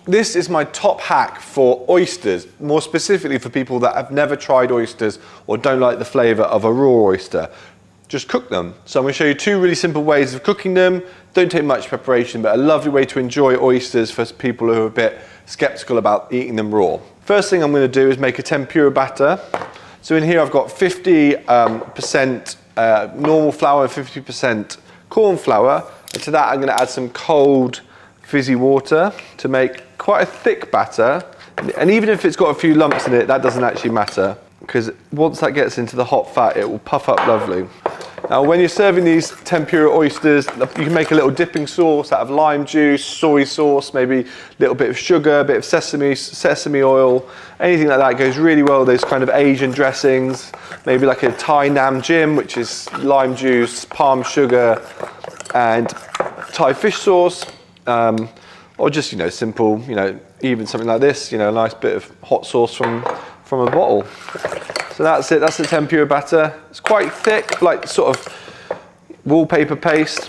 this is my top hack for oysters, more specifically for people that have never tried oysters or don't like the flavour of a raw oyster. Just cook them. So I'm going to show you 2 really simple ways of cooking them. Don't take much preparation, but a lovely way to enjoy oysters for people who are a bit sceptical about eating them raw. First thing I'm going to do is make a tempura batter. So in here I've got 50% normal flour and 50% corn flour. And to that I'm going to add some cold fizzy water to make quite a thick batter. And even if it's got a few lumps in it, that doesn't actually matter, because once that gets into the hot fat, it will puff up lovely. Now, when you're serving these tempura oysters, you can make a little dipping sauce out of lime juice, soy sauce, maybe a little bit of sugar, a bit of sesame oil, anything like that goes really well with those kind of Asian dressings. Maybe like a Thai nam jim, which is lime juice, palm sugar, and Thai fish sauce, or just, simple, even something like this, a nice bit of hot sauce from a bottle. So that's it, that's the tempura batter. It's quite thick, like sort of wallpaper paste,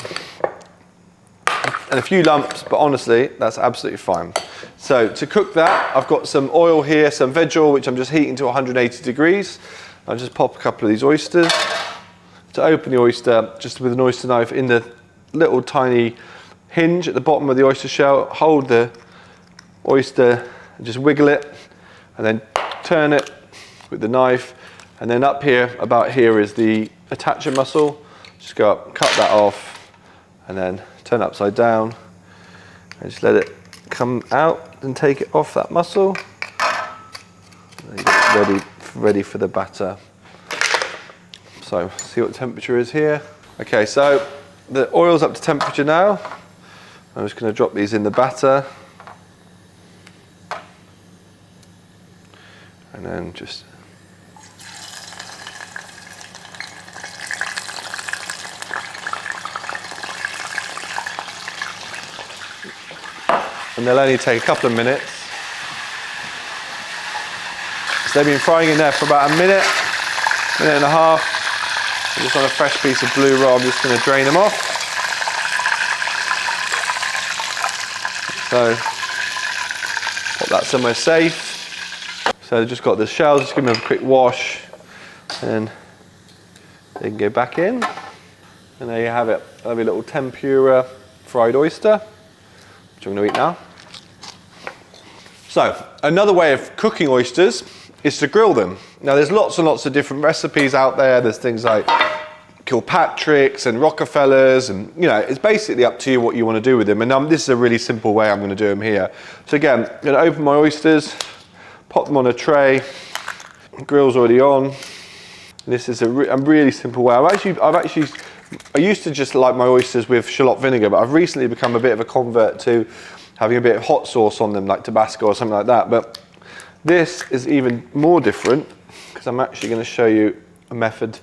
and a few lumps, but honestly, that's absolutely fine. So to cook that, I've got some oil here, some veg oil, which I'm just heating to 180 degrees. I'll just pop a couple of these oysters. To open the oyster, just with an oyster knife in the little tiny hinge at the bottom of the oyster shell, hold the oyster and just wiggle it, and then turn it with the knife, and then up here, about here, is the attacher muscle. Just go up, cut that off, and then turn upside down, and just let it come out and take it off that muscle. And you get it ready for the batter. So, see what the temperature is here. Okay, so the oil's up to temperature now. I'm just going to drop these in the batter. And then just and they'll only take a couple of minutes. So they've been frying in there for about a minute and a half. I'm just on a fresh piece of blue roll, I'm just going to drain them off. So put that somewhere safe. So they've just got the shells, just give them a quick wash, and they can go back in. And there you have it, a lovely little tempura fried oyster, which I'm going to eat now. So, another way of cooking oysters is to grill them. Now there's lots and lots of different recipes out there. There's things like Kilpatrick's and Rockefellers, and it's basically up to you what you want to do with them. And this is a really simple way I'm going to do them here. So again, I'm going to open my oysters, pop them on a tray, the grill's already on. This is a really simple way. I used to just like my oysters with shallot vinegar, but I've recently become a bit of a convert to having a bit of hot sauce on them, like Tabasco or something like that. But this is even more different, because I'm actually going to show you a method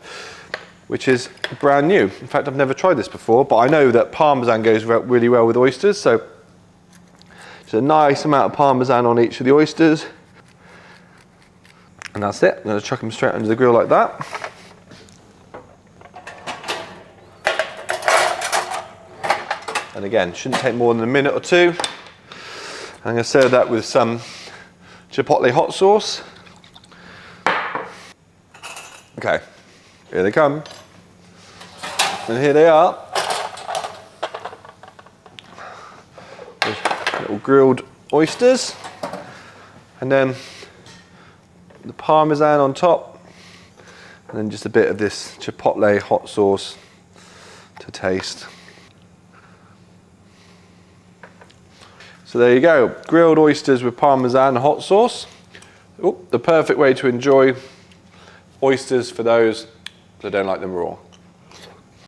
which is brand new. In fact, I've never tried this before, but I know that Parmesan goes really well with oysters. So just a nice amount of Parmesan on each of the oysters. And that's it. I'm going to chuck them straight under the grill like that. And again, shouldn't take more than a minute or two. I'm going to serve that with some chipotle hot sauce. Okay, here they come. And here they are. Little grilled oysters. And then the Parmesan on top, and then just a bit of this chipotle hot sauce to taste. So there you go, grilled oysters with Parmesan hot sauce. The perfect way to enjoy oysters for those that don't like them raw.